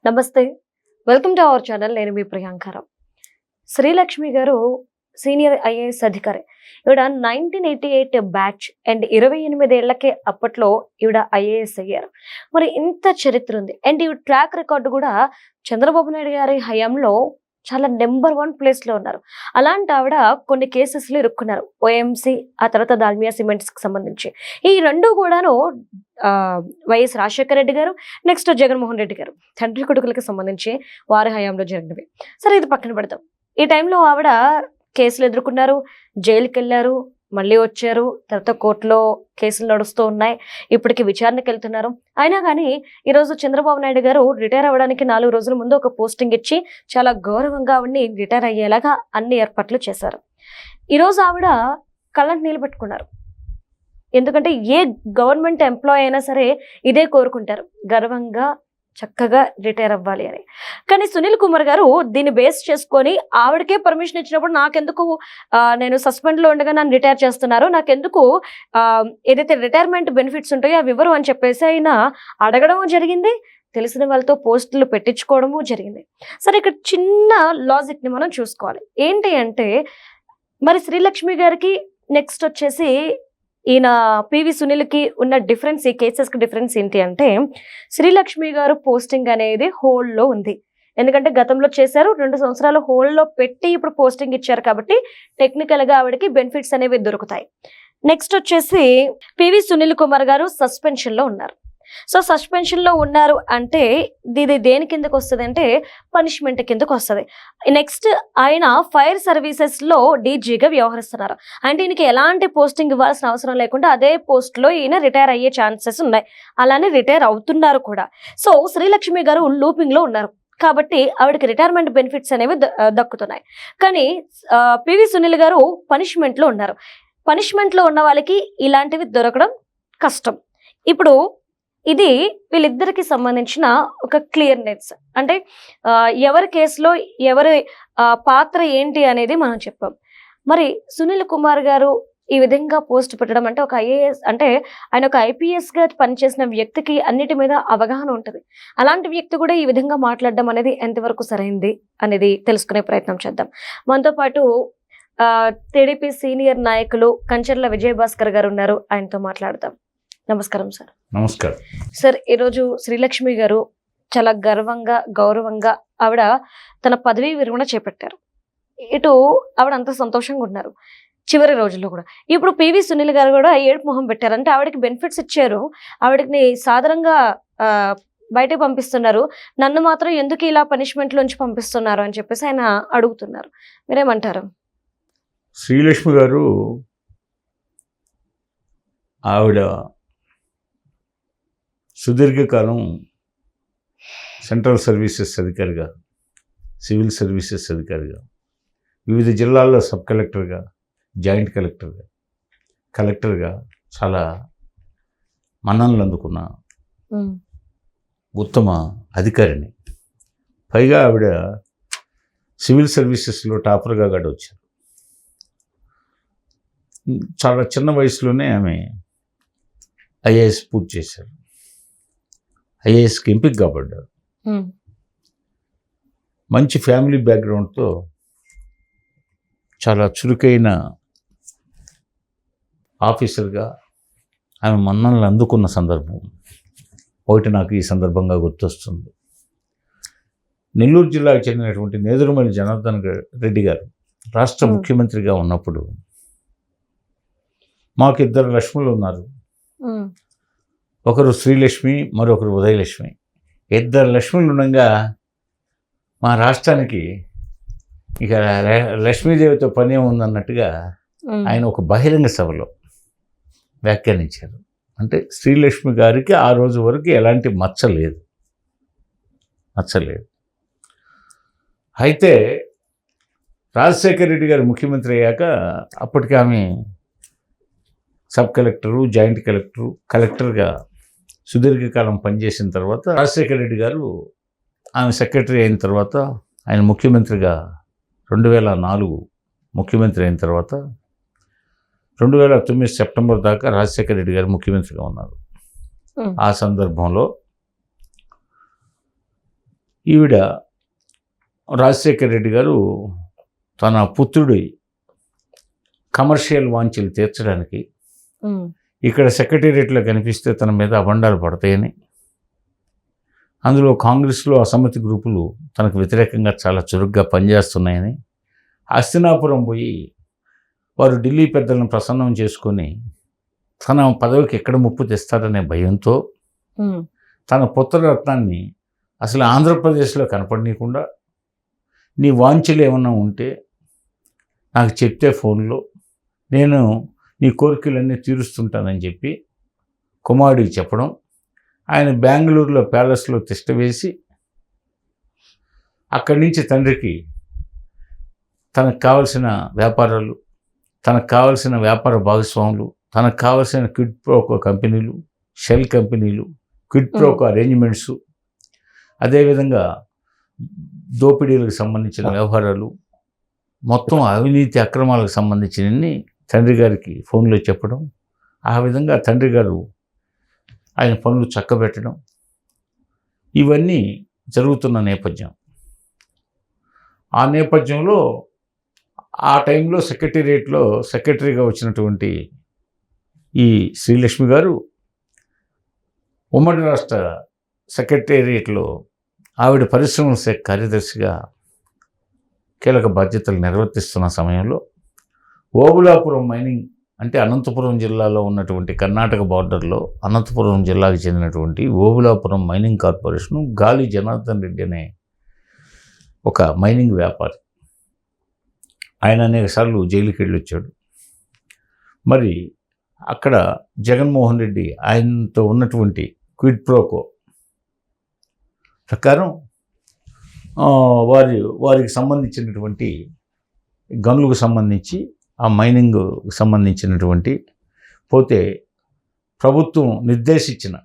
నమస్తే. Welcome to our channel. నేను మీ ప్రియాంకరావు. శ్రీలక్ష్మి గారు సీనియర్ ఐఏఎస్ అధికారి. ఈవిడ 1988 బ్యాచ్ అండ్ 28 ఏళ్లకే అప్పట్లో ఈవిడ ఐఏఎస్ అయ్యారు. మరి ఇంత చరిత్ర ఉంది అండ్ ఈవిడ ట్రాక్ రికార్డు కూడా చంద్రబాబు నాయుడు గారి హయాంలో చాలా నెంబర్ 1 ప్లేస్లో ఉన్నారు. అలాంటి ఆవిడ కొన్ని కేసెస్లో ఇరుక్కున్నారు. ఓఎంసీ, ఆ తర్వాత దాల్మియా సిమెంట్స్కి సంబంధించి. ఈ రెండు కూడాను వైఎస్ రాజశేఖర రెడ్డి గారు, నెక్స్ట్ జగన్మోహన్ రెడ్డి గారు, తండ్రి కొడుకులకి సంబంధించి వారి హయాంలో జరిగినవి. సరే, ఇది పక్కన పెడతాం. ఈ టైంలో ఆవిడ కేసులు ఎదుర్కొన్నారు, జైలుకి వెళ్ళారు, మళ్ళీ వచ్చారు, తర్వాత కోర్టులో కేసులు నడుస్తూ ఉన్నాయి, ఇప్పటికి విచారణకి వెళ్తున్నారు. అయినా కానీ ఈరోజు చంద్రబాబు నాయుడు గారు రిటైర్ అవ్వడానికి 4 రోజుల ముందు ఒక పోస్టింగ్ ఇచ్చి చాలా గౌరవంగా ఆవిడని రిటైర్ అయ్యేలాగా అన్ని ఏర్పాట్లు చేశారు. ఈరోజు ఆవిడ కళ్ళంటి నీళ్ళు పెట్టుకున్నారు. ఎందుకంటే ఏ గవర్నమెంట్ ఎంప్లాయీ అయినా సరే ఇదే కోరుకుంటారు, గర్వంగా చక్కగా రిటైర్ అవ్వాలి అని. కానీ సునీల్ కుమార్ గారు దీన్ని బేస్ చేసుకొని ఆవిడకే పర్మిషన్ ఇచ్చినప్పుడు నాకెందుకు నేను సస్పెండ్లో ఉండగా నన్ను రిటైర్ చేస్తున్నారు, నాకెందుకు ఏదైతే రిటైర్మెంట్ బెనిఫిట్స్ ఉంటాయో అవి ఇవ్వరు అని చెప్పేసి ఆయన అడగడము జరిగింది. తెలిసిన వాళ్ళతో పోస్టులు పెట్టించుకోవడము జరిగింది. సరే, ఇక్కడ చిన్న లాజిక్ని మనం చూసుకోవాలి. ఏంటి అంటే, మరి శ్రీలక్ష్మి గారికి నెక్స్ట్ వచ్చేసి ఈయన పివి సునీల్కి ఉన్న డిఫరెన్స్, ఈ కేసెస్కి డిఫరెన్స్ ఏంటి అంటే, శ్రీలక్ష్మి గారు పోస్టింగ్ అనేది హోల్డ్లో ఉంది. ఎందుకంటే గతంలో చేశారు, 2 సంవత్సరాలు హోల్డ్లో పెట్టి ఇప్పుడు పోస్టింగ్ ఇచ్చారు కాబట్టి టెక్నికల్గా ఆవిడకి బెనిఫిట్స్ అనేవి దొరుకుతాయి. నెక్స్ట్ వచ్చేసి పివి సునీల్ కుమార్ గారు సస్పెన్షన్లో ఉన్నారు. సో సస్పెన్షన్లో ఉన్నారు అంటే ఇది దేని కిందకు వస్తుంది అంటే పనిష్మెంట్ కిందకు వస్తుంది. నెక్స్ట్ ఆయన ఫైర్ సర్వీసెస్లో డీజీగా వ్యవహరిస్తున్నారు. అంటే ఈయనకి ఎలాంటి పోస్టింగ్ ఇవ్వాల్సిన అవసరం లేకుండా అదే పోస్ట్లో ఈయన రిటైర్ అయ్యే ఛాన్సెస్ ఉన్నాయి. అలానే రిటైర్ అవుతున్నారు కూడా. సో శ్రీలక్ష్మి గారు లూపింగ్లో ఉన్నారు కాబట్టి ఆవిడకి రిటైర్మెంట్ బెనిఫిట్స్ అనేవి దక్కుతున్నాయి. కానీ పివి సునీల్ గారు పనిష్మెంట్లో ఉన్నారు. పనిష్మెంట్లో ఉన్న వాళ్ళకి ఇలాంటివి దొరకడం కష్టం. ఇప్పుడు ఇది వీళ్ళిద్దరికి సంబంధించిన ఒక క్లియర్నెస్. అంటే ఎవరి కేసులో ఎవరి పాత్ర ఏంటి అనేది మనం చెప్పాం. మరి సునీల్ కుమార్ గారు ఈ విధంగా పోస్ట్ పెట్టడం అంటే ఒక ఐఏఎస్ అంటే ఆయన ఒక ఐపీఎస్గా పనిచేసిన వ్యక్తికి అన్నిటి మీద అవగాహన ఉంటుంది. అలాంటి వ్యక్తి కూడా ఈ విధంగా మాట్లాడడం అనేది ఎంతవరకు సరైంది అనేది తెలుసుకునే ప్రయత్నం చేద్దాం. మనతో పాటు టీడీపీ సీనియర్ నాయకులు కంచర్ల విజయభాస్కర్ గారు ఉన్నారు, ఆయనతో మాట్లాడదాం. నమస్కారం సార్. నమస్కారం సార్. ఈరోజు శ్రీలక్ష్మి గారు చాలా గర్వంగా గౌరవంగా ఆవిడ తన పదవీ విరమణ చేపట్టారు. ఇటు ఆవిడ అంత సంతోషంగా ఉన్నారు చివరి రోజుల్లో కూడా. ఇప్పుడు పివి సునీల్ గారు కూడా ఏడుపు మొహం పెట్టారు. అంటే ఆవిడకి బెనిఫిట్స్ ఇచ్చారు, ఆవిడకి సాధారణంగా బయటకు పంపిస్తున్నారు, నన్ను మాత్రం ఎందుకు ఇలా పనిష్మెంట్లోంచి పంపిస్తున్నారు అని చెప్పేసి ఆయన అడుగుతున్నారు. మీరేమంటారు? శ్రీలక్ష్మి గారు ఆవిడ సుదీర్ఘకాలం సెంట్రల్ సర్వీసెస్ అధికారిగా, సివిల్ సర్వీసెస్ అధికారిగా, వివిధ జిల్లాల్లో సబ్ కలెక్టర్గా, జాయింట్ కలెక్టర్గా, కలెక్టర్గా చాలా మన్ననలు అందుకున్న ఉత్తమ అధికారిని. పైగా ఆవిడ సివిల్ సర్వీసెస్లో టాపర్గా కూడా వచ్చారు. చాలా చిన్న వయసులోనే ఆమె ఐఏఎస్ పూర్తి చేశారు. ఐఏఎస్కి ఎంపిక కాబడ్డారు. మంచి ఫ్యామిలీ బ్యాక్గ్రౌండ్తో చాలా చురుకైన ఆఫీసర్గా ఆమె మన్ననలు అందుకున్న సందర్భం ఒకటి నాకు ఈ సందర్భంగా గుర్తొస్తుంది. నెల్లూరు జిల్లాకు చెందినటువంటి నేదురుమల్లి జనార్దన్ రెడ్డి గారు రాష్ట్ర ముఖ్యమంత్రిగా ఉన్నప్పుడు మాకు 2 లక్ష్ములు ఉన్నారు. ఒకరు శ్రీలక్ష్మి, మరొకరు ఉదయలక్ష్మి. 2 లక్ష్ములు ఉండగా మా రాష్ట్రానికి ఇక లక్ష్మీదేవితో పని ఉందన్నట్టుగా ఆయన ఒక బహిరంగ సభలో వ్యాఖ్యానించారు. అంటే శ్రీలక్ష్మి గారికి ఆ రోజు వరకు ఎలాంటి మచ్చలేదు. అయితే రాజశేఖర రెడ్డి గారు ముఖ్యమంత్రి అయ్యాక అప్పటికి ఆమె సబ్ కలెక్టరు, జాయింట్ కలెక్టరు, కలెక్టర్గా సుదీర్ఘకాలం పనిచేసిన తర్వాత రాజశేఖర రెడ్డి గారు ఆమె సెక్రటరీ అయిన తర్వాత ఆయన ముఖ్యమంత్రిగా 2004 ముఖ్యమంత్రి అయిన తర్వాత 2009 సెప్టెంబర్ దాకా రాజశేఖర రెడ్డి గారు ముఖ్యమంత్రిగా ఉన్నారు. ఆ సందర్భంలో ఈవిడ రాజశేఖర రెడ్డి గారు తన పుత్రుడి కమర్షియల్ వాంఛలు తీర్చడానికి ఇక్కడ సెక్రటేరియట్లో కనిపిస్తే తన మీద అబండాలు పడతాయని, అందులో కాంగ్రెస్లో అసమ్మతి గ్రూపులు తనకు వ్యతిరేకంగా చాలా చురుగ్గా పనిచేస్తున్నాయని, హస్తినాపురం పోయి వారు ఢిల్లీ పెద్దలను ప్రసన్నం చేసుకొని తన పదవికి ఎక్కడ ముప్పు తెస్తారనే భయంతో తన పుత్రరత్నాన్ని అసలు ఆంధ్రప్రదేశ్లో కనపడనీయకుండా, నీ వాంఛలు ఏమన్నా ఉంటే నాకు చెప్తే ఫోన్లో నేను నీ కోరికలన్నీ తీరుస్తుంటానని చెప్పి కుమారుడికి చెప్పడం, ఆయన బెంగళూరులో ప్యాలెస్లో తిష్ట వేసి అక్కడి నుంచి తండ్రికి తనకు కావలసిన వ్యాపారాలు, తనకు కావలసిన వ్యాపార భాగస్వాములు, తనకు కావలసిన క్విడ్ ప్రోకో కంపెనీలు, షెల్ కంపెనీలు, క్విడ్ ప్రోకో అరేంజ్మెంట్స్, అదేవిధంగా దోపిడీలకు సంబంధించిన వ్యవహారాలు, మొత్తం అవినీతి అక్రమాలకు సంబంధించినన్ని తండ్రి గారికి ఫోన్లో చెప్పడం, ఆ విధంగా తండ్రి గారు ఆయన పనులు చక్కబెట్టడం, ఇవన్నీ జరుగుతున్న నేపథ్యం. ఆ నేపథ్యంలో ఆ టైంలో సెక్రటేరియట్లో సెక్రటరీగా వచ్చినటువంటి ఈ శ్రీలక్ష్మి గారు ఉమ్మడి రాష్ట్ర సెక్రటేరియట్లో ఆవిడ పరిశ్రమల శాఖ కార్యదర్శిగా కీలక బాధ్యతలు నిర్వర్తిస్తున్న సమయంలో ఓబులాపురం మైనింగ్, అంటే అనంతపురం జిల్లాలో ఉన్నటువంటి కర్ణాటక బార్డర్లో అనంతపురం జిల్లాకు చెందినటువంటి ఓబులాపురం మైనింగ్ కార్పొరేషను గాలి జనార్దన్ రెడ్డి అనే ఒక మైనింగ్ వ్యాపారి, ఆయన అనేకసార్లు జైలుకి వెళ్ళి వచ్చాడు. మరి అక్కడ జగన్మోహన్ రెడ్డి ఆయనతో ఉన్నటువంటి క్విడ్ ప్రోకో ప్రకారం వారికి సంబంధించినటువంటి గనులకు సంబంధించి, ఆ మైనింగ్కు సంబంధించినటువంటి పోతే ప్రభుత్వం నిర్దేశించిన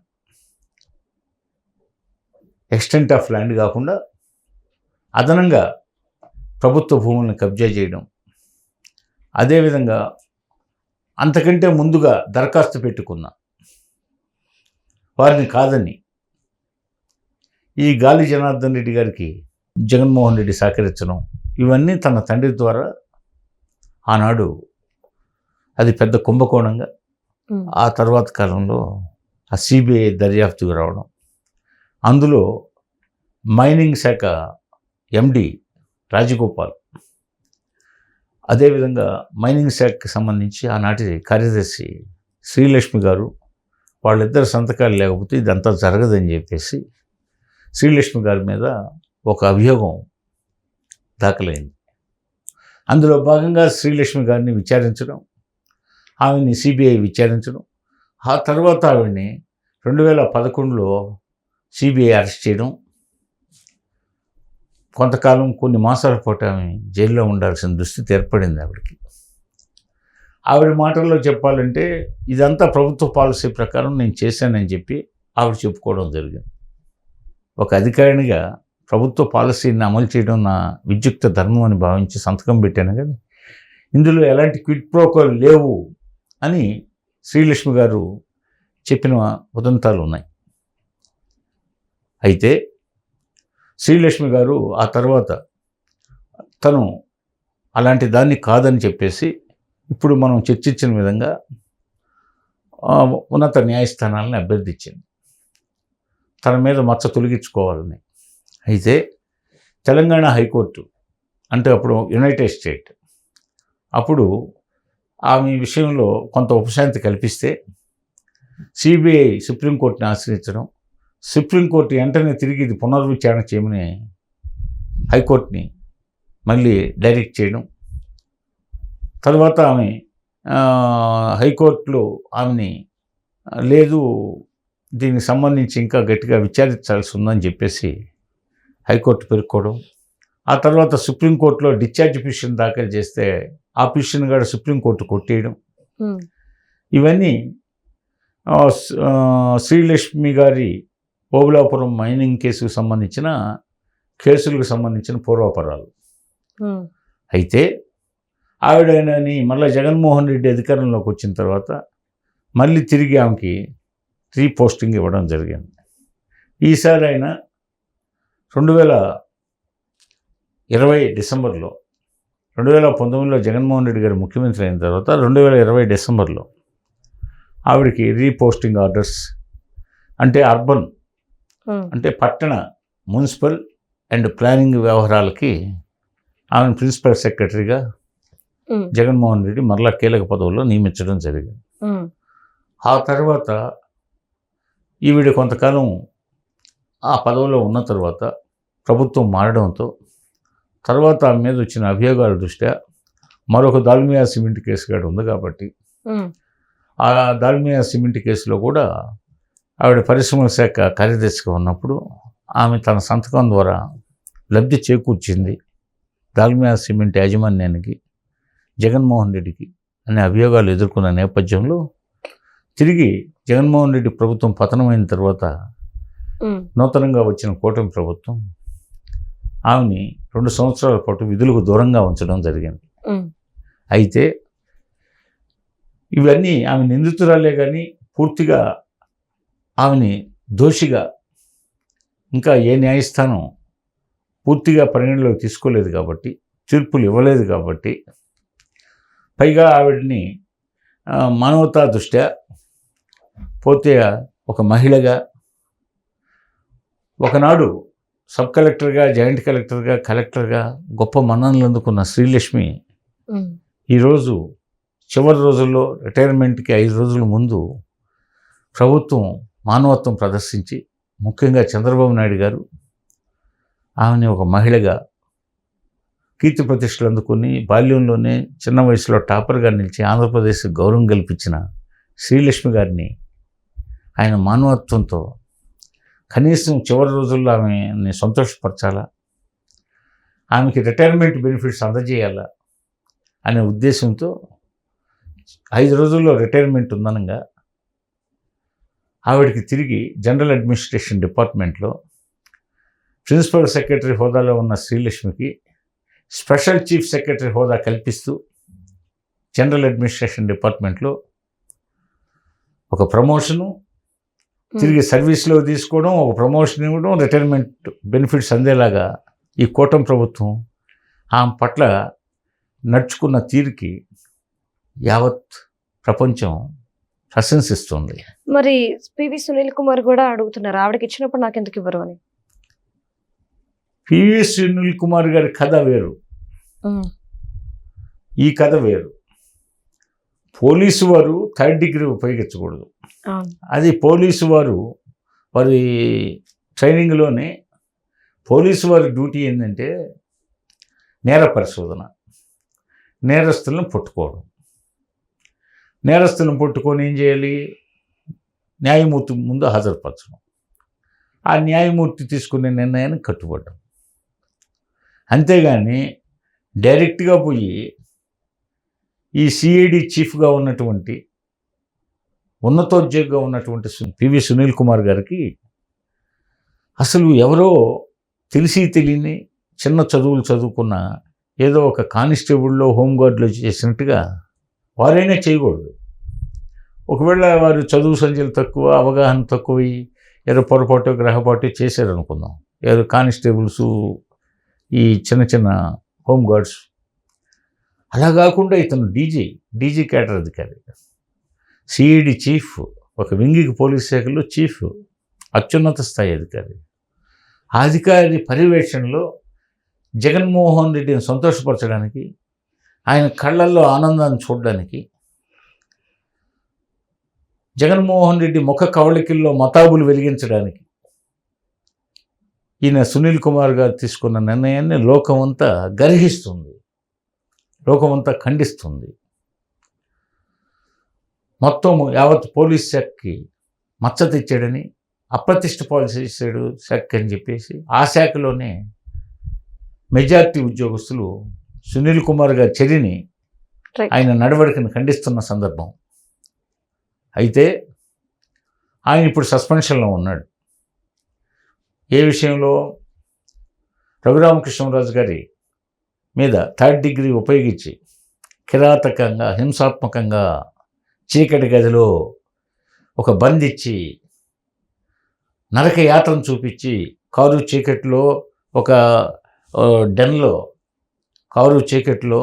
ఎక్స్టెంట్ ఆఫ్ ల్యాండ్ కాకుండా అదనంగా ప్రభుత్వ భూములను కబ్జా చేయడం, అదేవిధంగా అంతకంటే ముందుగా దరఖాస్తు పెట్టుకున్న వారిని కాదని ఈ గాలి జనార్దన్ రెడ్డి గారికి జగన్మోహన్ రెడ్డి సహకరించడం, ఇవన్నీ తన తండ్రి ద్వారా ఆనాడు అది పెద్ద కుంభకోణంగా ఆ తర్వాత కాలంలో ఆ సిబిఐ దర్యాప్తుకు రావడం, అందులో మైనింగ్ శాఖ ఎండి రాజగోపాల్, అదేవిధంగా మైనింగ్ శాఖకి సంబంధించి ఆనాటి కార్యదర్శి శ్రీలక్ష్మి గారు, వాళ్ళిద్దరు సంతకాలు లేకపోతే ఇదంతా జరగదని చెప్పేసి శ్రీలక్ష్మి గారి మీద ఒక అభియోగం దాఖలైంది. అందులో భాగంగా శ్రీలక్ష్మి గారిని విచారించడం, ఆమెని సిబిఐ విచారించడం, ఆ తర్వాత ఆవిడ్ని 2011లో సిబిఐ అరెస్ట్ చేయడం, కొంతకాలం కొన్ని మాసాల పాటు ఆమె జైల్లో ఉండాల్సిన దుస్థితి ఏర్పడింది ఆవిడకి. ఆవిడ మాటల్లో చెప్పాలంటే ఇదంతా ప్రభుత్వ పాలసీ ప్రకారం నేను చేశానని చెప్పి ఆవిడ చెప్పుకోవడం జరిగింది. ఒక అధికారినిగా ప్రభుత్వ పాలసీని అమలు చేయడం నా విద్యుక్త ధర్మం అని భావించి సంతకం పెట్టాను, కానీ ఇందులో ఎలాంటి క్విడ్ ప్రోకోలు లేవు అని శ్రీలక్ష్మి గారు చెప్పిన ఉదంతాలు ఉన్నాయి. అయితే శ్రీలక్ష్మి గారు ఆ తర్వాత తను అలాంటి దాన్ని కాదని చెప్పేసి ఇప్పుడు మనం చర్చించిన విధంగా ఉన్నత న్యాయస్థానాలను అభ్యర్థించింది తన మీద మచ్చ తొలగించుకోవాలని. అయితే తెలంగాణ హైకోర్టు, అంటే అప్పుడు యునైటెడ్ స్టేట్, అప్పుడు ఆమె విషయంలో కొంత ఉపశాంతి కల్పిస్తే సిబిఐ సుప్రీంకోర్టుని ఆశ్రయించడం, సుప్రీంకోర్టు వెంటనే తిరిగి ఇది పునర్విచారణ చేయమని హైకోర్టుని మళ్ళీ డైరెక్ట్ చేయడం, తర్వాత ఆమె హైకోర్టులో ఆమెని లేదు దీనికి సంబంధించి ఇంకా గట్టిగా విచారించాల్సి ఉందని చెప్పేసి హైకోర్టు పేర్కోవడం, ఆ తర్వాత సుప్రీంకోర్టులో డిశ్చార్జ్ పిటిషన్ దాఖలు చేస్తే ఆ పిటిషన్ కూడా సుప్రీంకోర్టు కొట్టేయడం, ఇవన్నీ శ్రీలక్ష్మి గారి ఓబులాపురం మైనింగ్ కేసుకు సంబంధించిన కేసులకు సంబంధించిన పూర్వాపరాలు. అయితే ఆవిడని మళ్ళీ జగన్మోహన్ రెడ్డి అధికారంలోకి వచ్చిన తర్వాత మళ్ళీ తిరిగి ఆమెకి రీపోస్టింగ్ ఇవ్వడం జరిగింది. ఈసారి ఆయన 2020 డిసెంబర్లో 2019లో జగన్మోహన్ రెడ్డి గారు ముఖ్యమంత్రి అయిన తర్వాత 2020 డిసెంబర్లో ఆవిడకి రీపోస్టింగ్ ఆర్డర్స్, అంటే అర్బన్ అంటే పట్టణ మున్సిపల్ అండ్ ప్లానింగ్ వ్యవహారాలకి ఆమెను ప్రిన్సిపల్ సెక్రటరీగా జగన్మోహన్ రెడ్డి మరలా కీలక పదవుల్లో నియమించడం జరిగింది. ఆ తర్వాత ఈవిడ కొంతకాలం ఆ పదవిలో ఉన్న తర్వాత ప్రభుత్వం మారడంతో తర్వాత ఆమె మీద వచ్చిన అభియోగాల దృష్ట్యా మరొక దాల్మియా సిమెంట్ కేసు కూడా ఉంది కాబట్టి ఆ దాల్మియా సిమెంట్ కేసులో కూడా ఆవిడ పరిశ్రమల శాఖ కార్యదర్శిగా ఉన్నప్పుడు ఆమె తన సంతకం ద్వారా లబ్ధి చేకూర్చింది దాల్మియా సిమెంట్ యాజమాన్యానికి, జగన్మోహన్ రెడ్డికి అనే అభియోగాలు ఎదుర్కొన్న నేపథ్యంలో తిరిగి జగన్మోహన్ రెడ్డి ప్రభుత్వం పతనమైన తర్వాత నూతనంగా వచ్చిన కూటమి ప్రభుత్వం ఆమెని 2 సంవత్సరాల పాటు విధులకు దూరంగా ఉంచడం జరిగింది. అయితే ఇవన్నీ ఆమె నిందితురాలే కానీ పూర్తిగా ఆమెని దోషిగా ఇంకా ఏ న్యాయస్థానం పూర్తిగా పరిగణలోకి తీసుకోలేదు కాబట్టి, తీర్పులు ఇవ్వలేదు కాబట్టి, పైగా ఆవిడని మానవతా దృష్ట్యా పోతే ఒక మహిళగా ఒకనాడు సబ్ కలెక్టర్గా, జాయింట్ కలెక్టర్గా, కలెక్టర్గా గొప్ప మన్ననలు అందుకున్న శ్రీలక్ష్మి ఈరోజు చివరి రోజుల్లో రిటైర్మెంట్కి 5 రోజుల ముందు ప్రభుత్వం మానవత్వం ప్రదర్శించి, ముఖ్యంగా చంద్రబాబు నాయుడు గారు ఆమెని ఒక మహిళగా కీర్తి ప్రతిష్టలు అందుకుని బాల్యంలోనే చిన్న వయసులో టాపర్గా నిలిచి ఆంధ్రప్రదేశ్ గౌరవం కల్పించిన శ్రీలక్ష్మి గారిని ఆయన మానవత్వంతో కనీసం చివరి రోజుల్లో ఆమెని సంతోషపరచాలా, ఆమెకి రిటైర్మెంట్ బెనిఫిట్స్ అందజేయాలా అనే ఉద్దేశంతో 5 రోజుల్లో రిటైర్మెంట్ ఉందనగా ఆవిడకి తిరిగి జనరల్ అడ్మినిస్ట్రేషన్ డిపార్ట్మెంట్లో ప్రిన్సిపల్ సెక్రటరీ హోదాలో ఉన్న శ్రీలక్ష్మికి స్పెషల్ చీఫ్ సెక్రటరీ హోదా కల్పిస్తూ జనరల్ అడ్మినిస్ట్రేషన్ డిపార్ట్మెంట్లో ఒక ప్రమోషను, తిరిగి సర్వీస్లో తీసుకోవడం, ఒక ప్రమోషన్ ఇవ్వడం, రిటైర్మెంట్ బెనిఫిట్స్ అందేలాగా ఈ కూటమి ప్రభుత్వం ఆమె పట్ల నడుచుకున్న తీరుకి యావత్ ప్రపంచం ప్రశంసిస్తుంది. మరి పివి సునీల్ కుమార్ కూడా అడుగుతున్నారు, ఆవిడకి ఇచ్చినప్పుడు నాకు ఎందుకు ఇవ్వరు అని. పివి సునీల్ కుమార్ గారి కథ వేరు, ఈ కథ వేరు. పోలీసు వారు 3rd డిగ్రీ ఉపయోగించకూడదు. అది పోలీసు వారు వారి ట్రైనింగ్లోనే పోలీసు వారి డ్యూటీ ఏంటంటే నేర పరిశోధన, నేరస్తులను పట్టుకోవడం. నేరస్తులను పట్టుకొని ఏం చేయాలి, న్యాయమూర్తి ముందు హాజరుపరచడం, ఆ న్యాయమూర్తి తీసుకునే నిర్ణయాన్ని కట్టుబడడం. అంతేగాని డైరెక్ట్గా పోయి ఈ సిఐడి చీఫ్గా ఉన్నటువంటి ఉన్నతోద్యోగిగా ఉన్నటువంటి పివి సునీల్ కుమార్ గారికి అసలు ఎవరో తెలిసి తెలియని చిన్న చదువులు చదువుకున్న ఏదో ఒక కానిస్టేబుల్లో హోంగార్డులో చేసినట్టుగా వారైనా చేయకూడదు. ఒకవేళ వారు చదువు సంఖ్యలు తక్కువ, అవగాహన తక్కువ, ఏదో పొరపాటు గ్రహపాటు చేశారనుకుందాం, ఏదో కానిస్టేబుల్స్, ఈ చిన్న చిన్న హోంగార్డ్స్. అలా కాకుండా ఇతను డీజీ క్యాడర్ అధికారి, సిఐడి చీఫ్, ఒక వింగికి పోలీస్ శాఖలో చీఫ్, అత్యున్నత స్థాయి అధికారి. ఆ అధికారి పర్యవేక్షణలో జగన్మోహన్ రెడ్డిని సంతోషపరచడానికి, ఆయన కళ్ళల్లో ఆనందాన్ని చూడడానికి, జగన్మోహన్ రెడ్డి ముఖ కవళికల్లో మతాబులు వెలిగించడానికి ఈయన సునీల్ కుమార్ గారు తీసుకున్న నిర్ణయాన్ని లోకమంతా గర్హిస్తుంది, లోకమంతా ఖండిస్తుంది. మొత్తం యావత్ పోలీస్ శాఖకి మచ్చ తెచ్చాడని, అప్రతిష్ట చేశాడు శాఖ అని చెప్పేసి ఆ శాఖలోనే మెజార్టీ ఉద్యోగస్తులు సునీల్ కుమార్ గారి చర్యని, ఆయన నడవడికను ఖండిస్తున్న సందర్భం. అయితే ఆయన ఇప్పుడు సస్పెన్షన్లో ఉన్నాడు. ఏ విషయంలో? రఘురామకృష్ణరాజు గారి మీద 3rd డిగ్రీ ఉపయోగించి కిరాతకంగా, హింసాత్మకంగా చీకటి గదిలో ఒక బంధించి నరక యాత్రను చూపించి కారు చీకట్లో ఒక డెన్లో కారు చీకట్లో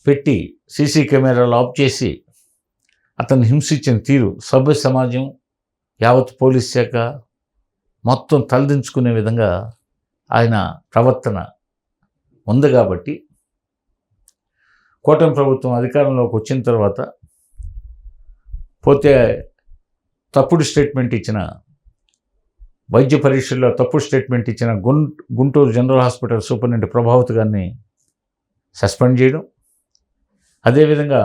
పెట్టి సీసీ కెమెరాలు ఆఫ్ చేసి అతన్ని హింసించిన తీరు సభ్య సమాజం, యావత్ పోలీస్ శాఖ మొత్తం తలదించుకునే విధంగా ఆయన ప్రవర్తన ఉంది. కాబట్టి కూటమి ప్రభుత్వం అధికారంలోకి వచ్చిన తర్వాత పోతే తప్పుడు స్టేట్మెంట్ ఇచ్చిన, వైద్య పరీక్షల్లో తప్పుడు స్టేట్మెంట్ ఇచ్చిన Guntur general hospital superintendent Prabhavat గారిని సస్పెండ్ చేయడం, అదేవిధంగా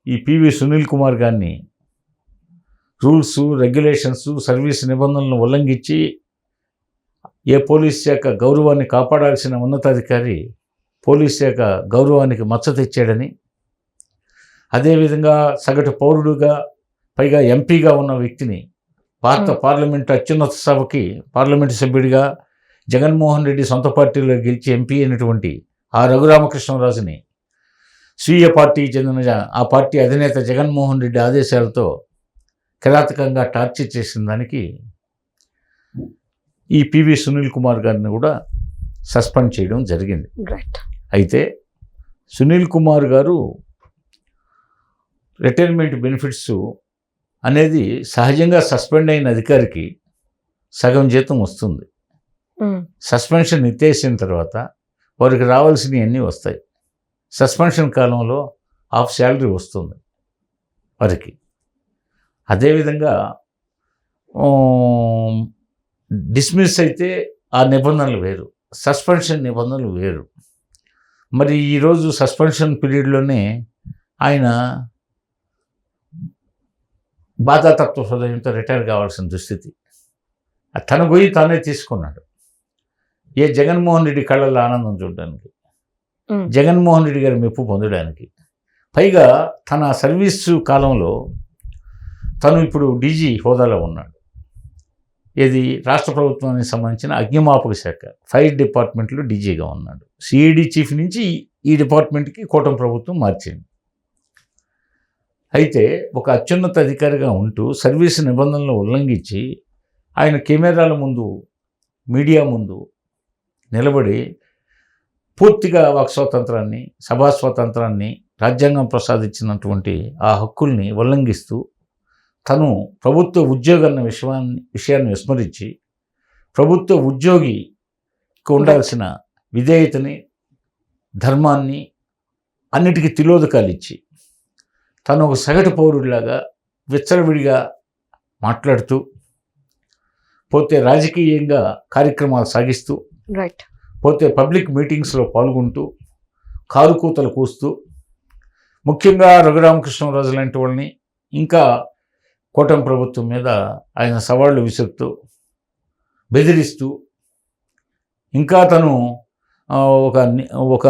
ఈ పివి సునీల్ కుమార్ గారిని రూల్స్, రెగ్యులేషన్స్, సర్వీస్ నిబంధనలను ఉల్లంఘించి ఏ పోలీస్ శాఖ గౌరవాన్ని కాపాడాల్సిన ఉన్నతాధికారి పోలీస్ శాఖ గౌరవానికి మచ్చ తెచ్చాడని, అదేవిధంగా సగటు పౌరుడుగా పైగా ఎంపీగా ఉన్న వ్యక్తిని భారత పార్లమెంటు అత్యున్నత సభకి పార్లమెంటు సభ్యుడిగా జగన్మోహన్ రెడ్డి సొంత పార్టీలో గెలిచి ఎంపీ అయినటువంటి ఆ రఘురామకృష్ణరాజుని స్వీయ పార్టీకి చెందిన ఆ పార్టీ అధినేత జగన్మోహన్ రెడ్డి ఆదేశాలతో కిరాతకంగా టార్చర్ చేసిన దానికి ఈ పివి సునీల్ కుమార్ గారిని కూడా సస్పెండ్ చేయడం జరిగింది. అయితే సునీల్ కుమార్ గారు రిటైర్మెంట్ బెనిఫిట్స్ అనేది సహజంగా సస్పెండ్ అయిన అధికారికి సగం జీతం వస్తుంది. సస్పెన్షన్ ఎత్తేసిన తర్వాత వారికి రావాల్సినవి అన్నీ వస్తాయి. సస్పెన్షన్ కాలంలో హాఫ్ శాలరీ వస్తుంది వారికి. అదేవిధంగా డిస్మిస్ అయితే ఆ నిబంధనలు వేరు, సస్పెన్షన్ నిబంధనలు వేరు. మరి ఈరోజు సస్పెన్షన్ పీరియడ్లోనే ఆయన బాధాతత్వ హృదయంతో రిటైర్ కావాల్సిన దుస్థితి. తన గొయ్యి తానే తీసుకున్నాడు. ఏ జగన్మోహన్ రెడ్డి కళ్ళల్లో ఆనందం చూడడానికి, జగన్మోహన్ రెడ్డి గారి మెప్పు పొందడానికి, పైగా తన సర్వీసు కాలంలో తను ఇప్పుడు డీజీ హోదాలో ఉన్నాడు. ఇది రాష్ట్ర ప్రభుత్వానికి సంబంధించిన అగ్నిమాపక శాఖ ఫైర్ డిపార్ట్మెంట్లో డీజీగా ఉన్నాడు. సిఐడి చీఫ్ నుంచి ఈ డిపార్ట్మెంట్కి కూటమి ప్రభుత్వం మార్చింది. అయితే ఒక అత్యున్నత అధికారిగా ఉంటూ సర్వీస్ నిబంధనలను ఉల్లంఘించి ఆయన కెమెరాల ముందు, మీడియా ముందు నిలబడి పూర్తిగా వాక్ స్వాతంత్రాన్ని, సభా స్వాతంత్రాన్ని, రాజ్యాంగం ప్రసాదించినటువంటి ఆ హక్కుల్ని ఉల్లంఘిస్తూ తను ప్రభుత్వ ఉద్యోగి అన్న విషయాన్ని విస్మరించి ప్రభుత్వ ఉద్యోగికి ఉండాల్సిన విధేయతని, ధర్మాన్ని అన్నిటికీ తిలోదకాలు ఇచ్చి తను ఒక సగటు పౌరుడిలాగా విచ్చలవిడిగా మాట్లాడుతూ పోతే రాజకీయంగా కార్యక్రమాలు సాగిస్తూ పోతే పబ్లిక్ మీటింగ్స్లో పాల్గొంటూ కారు కూతలు కూస్తూ ముఖ్యంగా రఘురామకృష్ణరాజు లాంటి వాళ్ళని ఇంకా కూటమి ప్రభుత్వం మీద ఆయన సవాళ్లు విసురుతూ బెదిరిస్తూ ఇంకా తను ఒక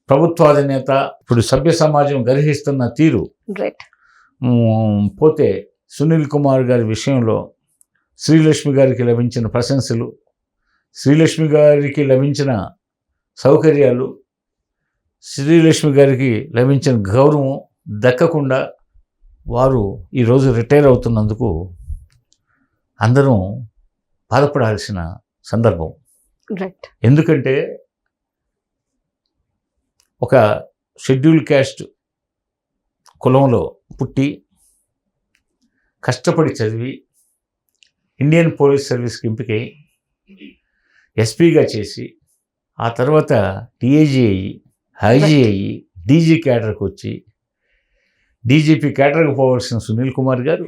ప్రభుత్వాధినేత ఇప్పుడు సభ్య సమాజం గర్హిస్తున్న తీరు పోతే సునీల్ కుమార్ గారి విషయంలో శ్రీలక్ష్మి గారికి లభించిన ప్రశంసలు, శ్రీలక్ష్మి గారికి లభించిన సౌకర్యాలు, శ్రీలక్ష్మి గారికి లభించిన గౌరవం దక్కకుండా వారు ఈరోజు రిటైర్ అవుతున్నందుకు అందరం బాధపడాల్సిన సందర్భం. ఎందుకంటే ఒక షెడ్యూల్ క్యాస్ట్ కులంలో పుట్టి కష్టపడి చదివి ఇండియన్ పోలీస్ సర్వీస్కి ఎంపికై ఎస్పీగా చేసి ఆ తర్వాత టీఏజీ అయ్యి, ఐజీ అయ్యి, డీజీ క్యాడర్కి వచ్చి డీజీపీ క్యాడర్కి పోవాల్సిన సునీల్ కుమార్ గారు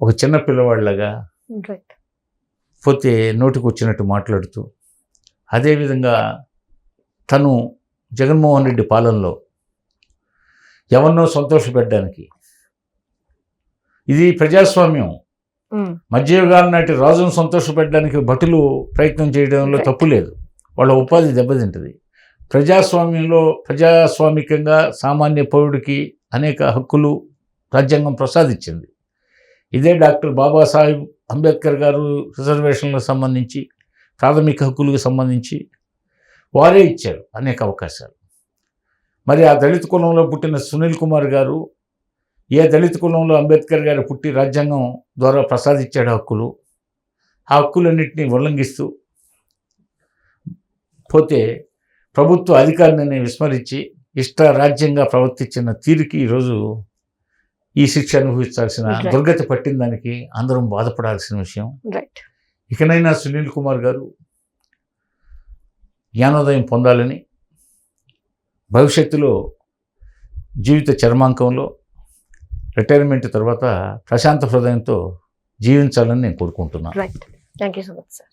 ఒక చిన్న పిల్లవాళ్ళగా పోతే నోటికి వచ్చినట్టు మాట్లాడుతూ, అదేవిధంగా తను జగన్మోహన్ రెడ్డి పాలనలో ఎవరినో సంతోషపెట్టడానికి, ఇది ప్రజాస్వామ్యం, మధ్యయుగాల నాటి రాజును సంతోషపెట్టడానికి భటులు ప్రయత్నం చేయడంలో తప్పు లేదు, వాళ్ళ ఉపాధి దెబ్బతింటుంది. ప్రజాస్వామ్యంలో ప్రజాస్వామికంగా సామాన్య పౌరుడికి అనేక హక్కులు రాజ్యాంగం ప్రసాదించింది. ఇదే డాక్టర్ బాబాసాహెబ్ అంబేద్కర్ గారు రిజర్వేషన్లకు సంబంధించి, ప్రాథమిక హక్కులకు సంబంధించి వారే ఇచ్చారు అనేక అవకాశాలు. మరి ఆ దళిత కులంలో పుట్టిన సునీల్ కుమార్ గారు ఏ దళిత కులంలో అంబేద్కర్ గారు పుట్టి రాజ్యాంగం ద్వారా ప్రసాదించాడు హక్కులు, ఆ హక్కులన్నింటినీ ఉల్లంఘిస్తూ పోతే ప్రభుత్వ అధికారిని విస్మరించి రాజ్యంగా ప్రవర్తించిన తీరుకి ఈరోజు ఈ శిక్ష అనుభవించాల్సిన Right. దుర్గతి పట్టిన దానికి అందరం బాధపడాల్సిన విషయం. రైట్. ఇకనైనా సునీల్ కుమార్ గారు జ్ఞానోదయం పొందాలని, భవిష్యత్తులో జీవిత చర్మాంకంలో రిటైర్మెంట్ తర్వాత ప్రశాంత హృదయంతో జీవించాలని నేను కోరుకుంటున్నాను. Right. Thank you so much sir.